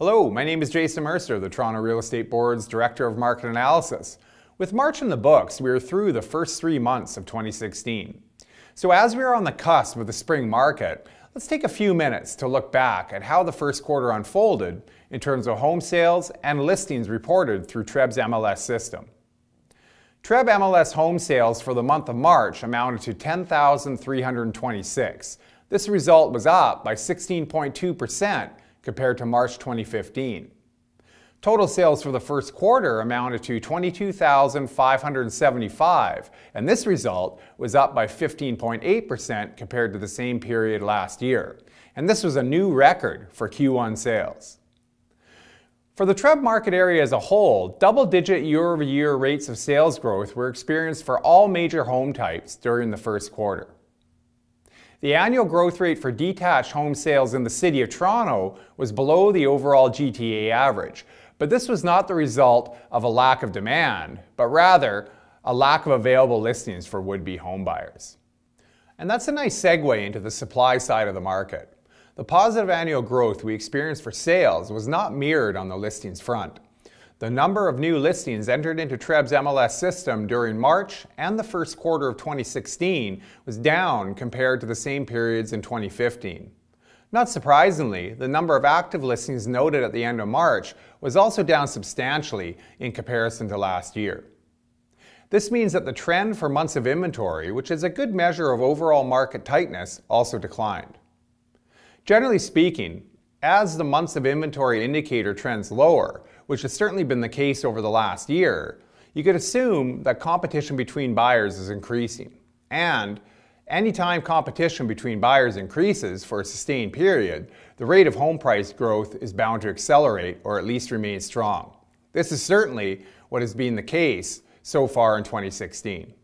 Hello, my name is Jason Mercer, the Toronto Real Estate Board's Director of Market Analysis. With March in the books, we are through the first 3 months of 2016. So as we are on the cusp of the spring market, let's take a few minutes to look back at how the first quarter unfolded in terms of home sales and listings reported through TREB's MLS system. TREB MLS home sales for the month of March amounted to 10,326. This result was up by 16.2% compared to March 2015. Total sales for the first quarter amounted to 22,575, and this result was up by 15.8% compared to the same period last year. And this was a new record for Q1 sales. For the TREB market area as a whole, double-digit year-over-year rates of sales growth were experienced for all major home types during the first quarter. The annual growth rate for detached home sales in the City of Toronto was below the overall GTA average, but this was not the result of a lack of demand, but rather a lack of available listings for would-be homebuyers. And that's a nice segue into the supply side of the market. The positive annual growth we experienced for sales was not mirrored on the listings front. The number of new listings entered into TREB's MLS system during March and the first quarter of 2016 was down compared to the same periods in 2015. Not surprisingly, the number of active listings noted at the end of March was also down substantially in comparison to last year. This means that the trend for months of inventory, which is a good measure of overall market tightness, also declined. Generally speaking, as the months of inventory indicator trends lower, which has certainly been the case over the last year, you could assume that competition between buyers is increasing. And anytime competition between buyers increases for a sustained period, the rate of home price growth is bound to accelerate or at least remain strong. This is certainly what has been the case so far in 2016.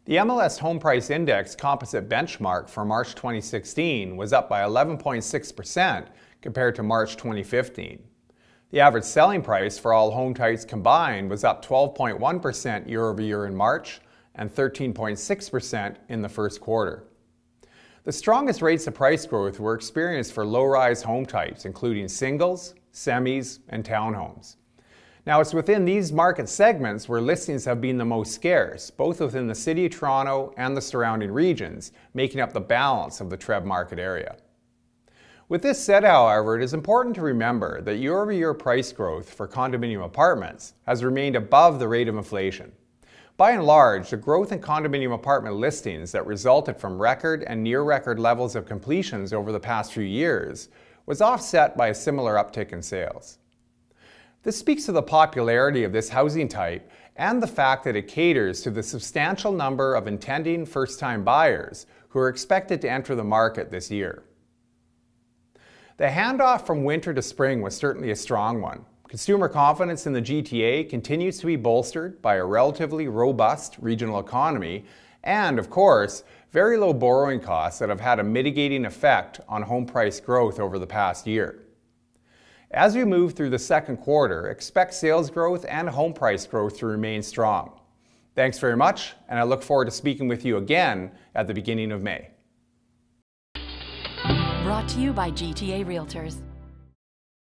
The MLS Home Price Index composite benchmark for March 2016 was up by 11.6% compared to March 2015. The average selling price for all home types combined was up 12.1% year-over-year in March and 13.6% in the first quarter. The strongest rates of price growth were experienced for low-rise home types, including singles, semis, and townhomes. Now, it's within these market segments where listings have been the most scarce, both within the City of Toronto and the surrounding regions, making up the balance of the TREB market area. With this said, however, it is important to remember that year-over-year price growth for condominium apartments has remained above the rate of inflation. By and large, the growth in condominium apartment listings that resulted from record and near-record levels of completions over the past few years was offset by a similar uptick in sales. This speaks to the popularity of this housing type and the fact that it caters to the substantial number of intending first-time buyers who are expected to enter the market this year. The handoff from winter to spring was certainly a strong one. Consumer confidence in the GTA continues to be bolstered by a relatively robust regional economy and, of course, very low borrowing costs that have had a mitigating effect on home price growth over the past year. As we move through the second quarter, expect sales growth and home price growth to remain strong. Thanks very much, and I look forward to speaking with you again at the beginning of May. Brought to you by GTA Realtors.